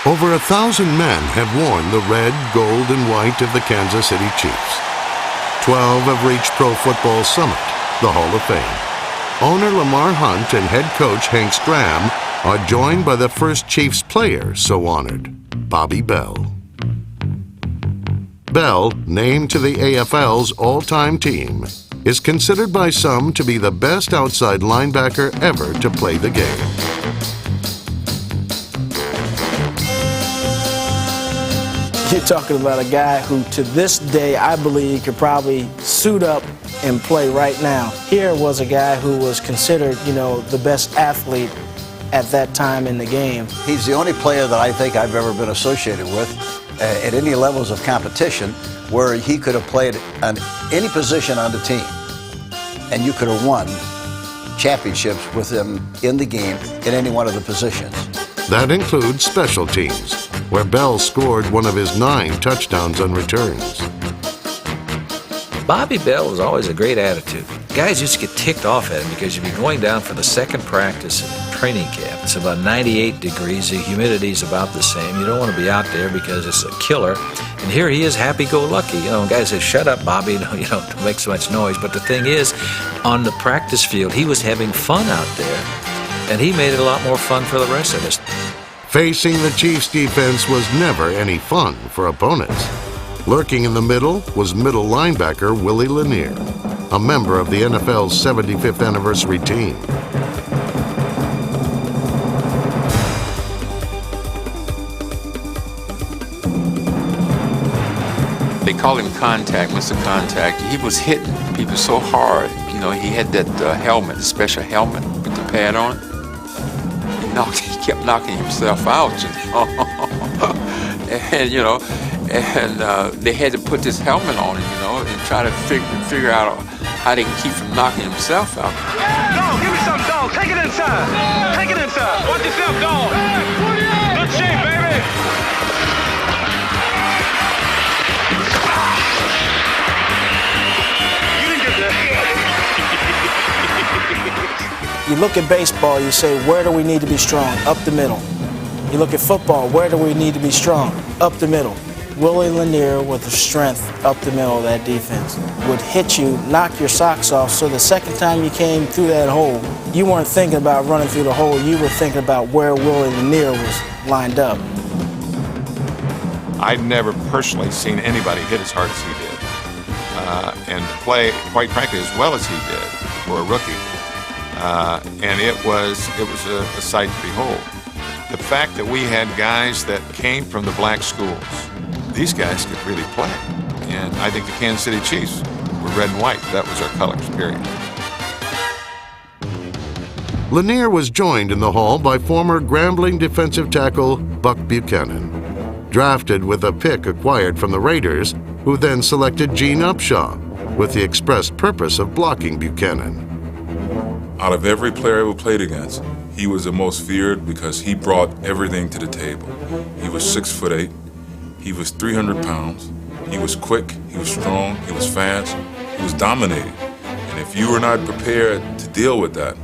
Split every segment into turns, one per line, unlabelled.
Over 1,000 men have worn the red, gold, and white of the Kansas City Chiefs. 12 have reached Pro Football Summit, the Hall of Fame. Owner Lamar Hunt and head coach Hank Stram are joined by the first Chiefs player so honored, Bobby Bell. Bell, named to the AFL's all-time team, is considered by some to be the best outside linebacker ever to play the game.
You're talking about a guy who, to this day, I believe could probably suit up and play right now. Here was a guy who was considered, the best athlete at that time in the game.
He's the only player that I think I've ever been associated with at any levels of competition where he could have played on any position on the team, and you could have won championships with him in the game in any one of the positions.
That includes special teams, where Bell scored one of his 9 touchdowns on returns.
Bobby Bell was always a great attitude. Guys used to get ticked off at him because you'd be going down for the second practice in training camp. It's about 98 degrees. The humidity's about the same. You don't want to be out there because it's a killer. And here he is, happy-go-lucky. Guys say, "Shut up, Bobby. Don't make so much noise." But the thing is, on the practice field, he was having fun out there, and he made it a lot more fun for the rest of us.
Facing the Chiefs' defense was never any fun for opponents. Lurking in the middle was middle linebacker Willie Lanier, a member of the NFL's 75th anniversary team.
They call him Contact, Mr. Contact. He was hitting people so hard. He had that helmet, the special helmet with the pad on. He kept knocking himself out, and they had to put this helmet on him, and try to figure out how they can keep from knocking himself out.
Dog, give me some dog. Take it inside. Take it inside. Watch yourself, dog. Good shape, baby. You didn't get that.
You look at baseball, you say, where do we need to be strong? Up the middle. You look at football, where do we need to be strong? Up the middle. Willie Lanier, with the strength up the middle of that defense, would hit you, knock your socks off, so the second time you came through that hole, you weren't thinking about running through the hole, you were thinking about where Willie Lanier was lined up.
I'd never personally seen anybody hit as hard as he did, and play, quite frankly, as well as he did for a rookie. And it was a sight to behold. The fact that we had guys that came from the black schools, these guys could really play. And I think the Kansas City Chiefs were red and white. That was our colors, period.
Lanier was joined in the Hall by former Grambling defensive tackle Buck Buchanan, drafted with a pick acquired from the Raiders, who then selected Gene Upshaw with the express purpose of blocking Buchanan.
Out of every player I ever played against, he was the most feared because he brought everything to the table. He was 6'8", he was 300 pounds, he was quick, he was strong, he was fast, he was dominating. And if you were not prepared to deal with that,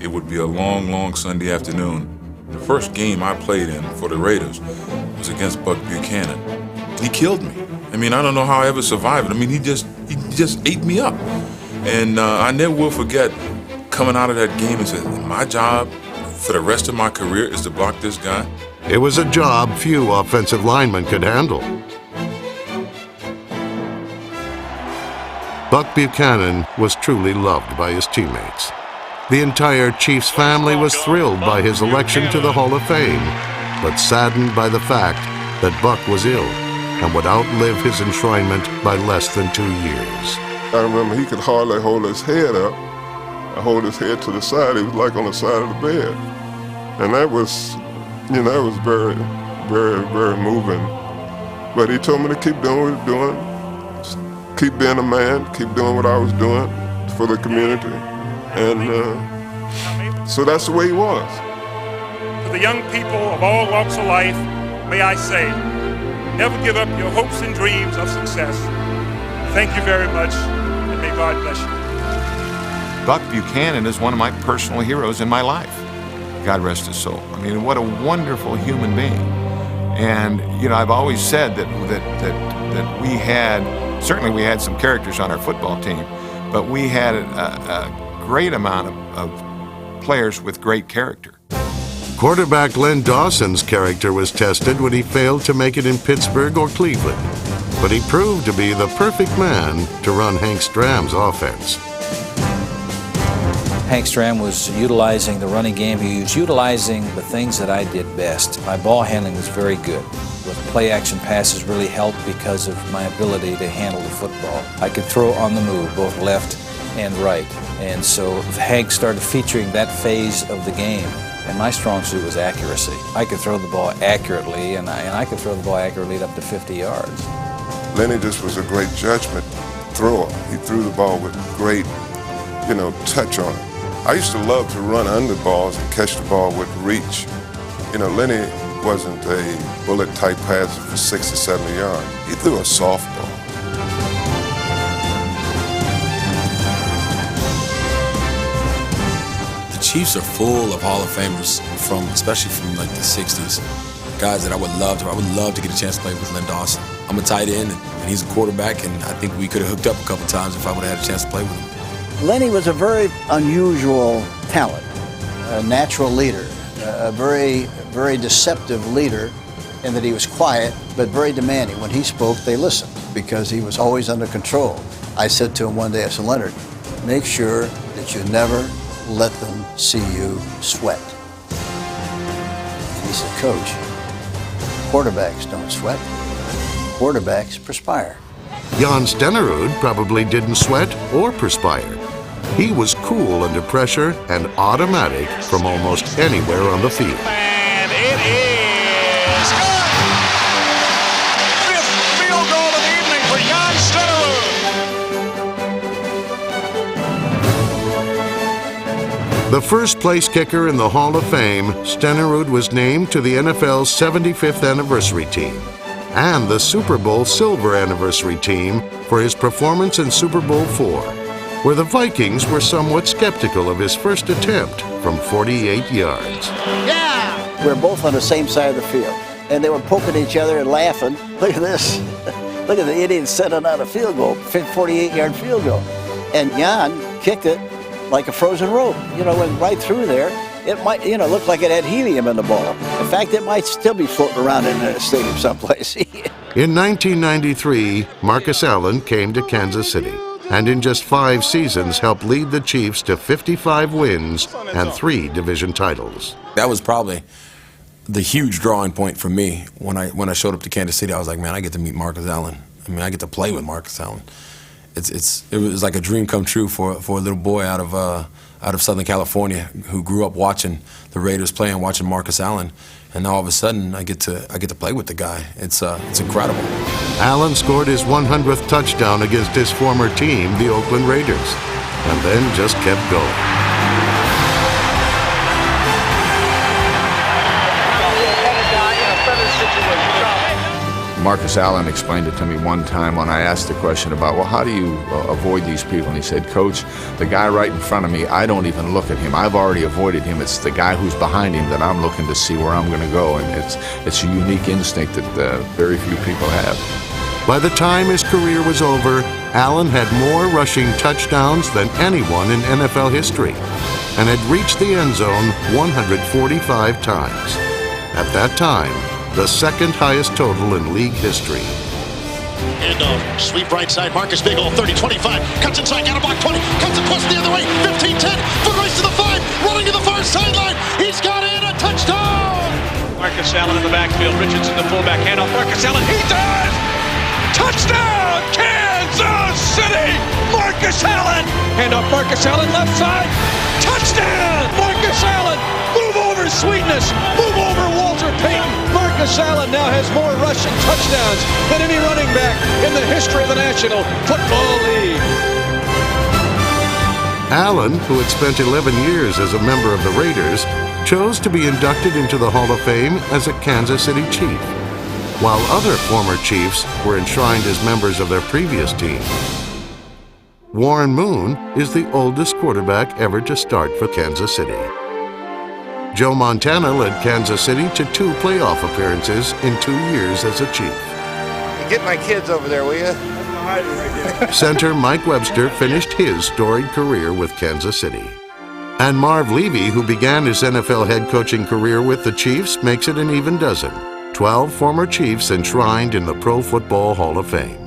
it would be a long, long Sunday afternoon. The first game I played in for the Raiders was against Buck Buchanan. He killed me. I don't know how I ever survived it. He just ate me up. And I never will forget coming out of that game and said, my job for the rest of my career is to block this guy.
It was a job few offensive linemen could handle. Buck Buchanan was truly loved by his teammates. The entire Chiefs family was thrilled by his election to the Hall of Fame, but saddened by the fact that Buck was ill and would outlive his enshrinement by less than 2 years.
I remember he could hardly hold his head up. I hold his head to the side. He was like on the side of the bed. And that was, that was very, very, very moving. But he told me to keep doing what I was doing, keep being a man, keep doing what I was doing for the community. And so that's the way he was.
To the young people of all walks of life, may I say, never give up your hopes and dreams of success. Thank you very much, and may God bless you.
Buck Buchanan is one of my personal heroes in my life. God rest his soul. What a wonderful human being. And I've always said that we we had some characters on our football team, but we had a great amount of players with great character.
Quarterback Len Dawson's character was tested when he failed to make it in Pittsburgh or Cleveland, but he proved to be the perfect man to run Hank Stram's offense.
Hank Stram was utilizing the running game. He was utilizing the things that I did best. My ball handling was very good. With play-action passes really helped because of my ability to handle the football. I could throw on the move, both left and right. And so Hank started featuring that phase of the game. And my strong suit was accuracy. I could throw the ball accurately, and I could throw the ball accurately up to 50 yards.
Lenny just was a great judgment thrower. He threw the ball with great, touch on it. I used to love to run under balls and catch the ball with reach. Lenny wasn't a bullet-type passer for 60 or 70 yards. He threw a softball.
The Chiefs are full of Hall of Famers, especially from like the 60s. Guys that I would love to get a chance to play with Len Dawson. I'm a tight end, and he's a quarterback, and I think we could have hooked up a couple times if I would have had a chance to play with him.
Lenny was a very unusual talent, a natural leader, a very, very deceptive leader in that he was quiet but very demanding. When he spoke, they listened because he was always under control. I said to him one day, I said, Leonard, make sure that you never let them see you sweat. And he said, Coach, quarterbacks don't sweat. Quarterbacks perspire.
Jan Stenerud probably didn't sweat or perspire. He was cool under pressure and automatic from almost anywhere on the field.
And it is good! Fifth field goal of the evening for Jan Stenerud.
The first place kicker in the Hall of Fame, Stenerud was named to the NFL's 75th anniversary team and the Super Bowl silver anniversary team for his performance in Super Bowl IV, where the Vikings were somewhat skeptical of his first attempt from 48 yards.
Yeah! We were both on the same side of the field, and they were poking each other and laughing. Look at this. Look at the Indians setting out a field goal, 48-yard field goal. And Jan kicked it like a frozen rope. Went right through there. It might, look like it had helium in the ball. In fact, it might still be floating around in a stadium someplace.
In 1993, Marcus Allen came to Kansas City, and in just 5 seasons helped lead the Chiefs to 55 wins and 3 division titles.
That was probably the huge drawing point for me when I showed up to Kansas City. I was like, man, I get to meet Marcus Allen. I get to play with Marcus Allen. It was like a dream come true for a little boy out of Southern California who grew up watching the Raiders play and watching Marcus Allen, and now all of a sudden I get to play with the guy. It's incredible.
Allen scored his 100th touchdown against his former team, the Oakland Raiders, and then just kept going.
Marcus Allen explained it to me one time when I asked the question about, well, how do you avoid these people? And he said, Coach, the guy right in front of me, I don't even look at him. I've already avoided him. It's the guy who's behind him that I'm looking to see where I'm going to go. And it's a unique instinct that very few people have.
By the time his career was over, Allen had more rushing touchdowns than anyone in NFL history and had reached the end zone 145 times. At that time, the second highest total in league history.
Handoff, sweep right side, Marcus big hole, 30, 25, cuts inside, got a block, 20, cuts across the other way, 15, 10, foot race to the 5, running to the far sideline, he's got it, a touchdown! Marcus Allen in the backfield, Richardson the fullback, handoff, Marcus Allen, he does! Touchdown, Kansas City! Marcus Allen! Handoff, Marcus Allen, left side, touchdown! Marcus Allen, move over Sweetness, move over Walter Payton. Marcus Allen now has more rushing touchdowns than any running back in the history of the National Football League.
Allen, who had spent 11 years as a member of the Raiders, chose to be inducted into the Hall of Fame as a Kansas City Chief, while other former Chiefs were enshrined as members of their previous team. Warren Moon is the oldest quarterback ever to start for Kansas City. Joe Montana led Kansas City to 2 playoff appearances in 2 years as a Chief.
Get my kids over there, will you?
Center Mike Webster finished his storied career with Kansas City. And Marv Levy, who began his NFL head coaching career with the Chiefs, makes it an even dozen. 12 former Chiefs enshrined in the Pro Football Hall of Fame.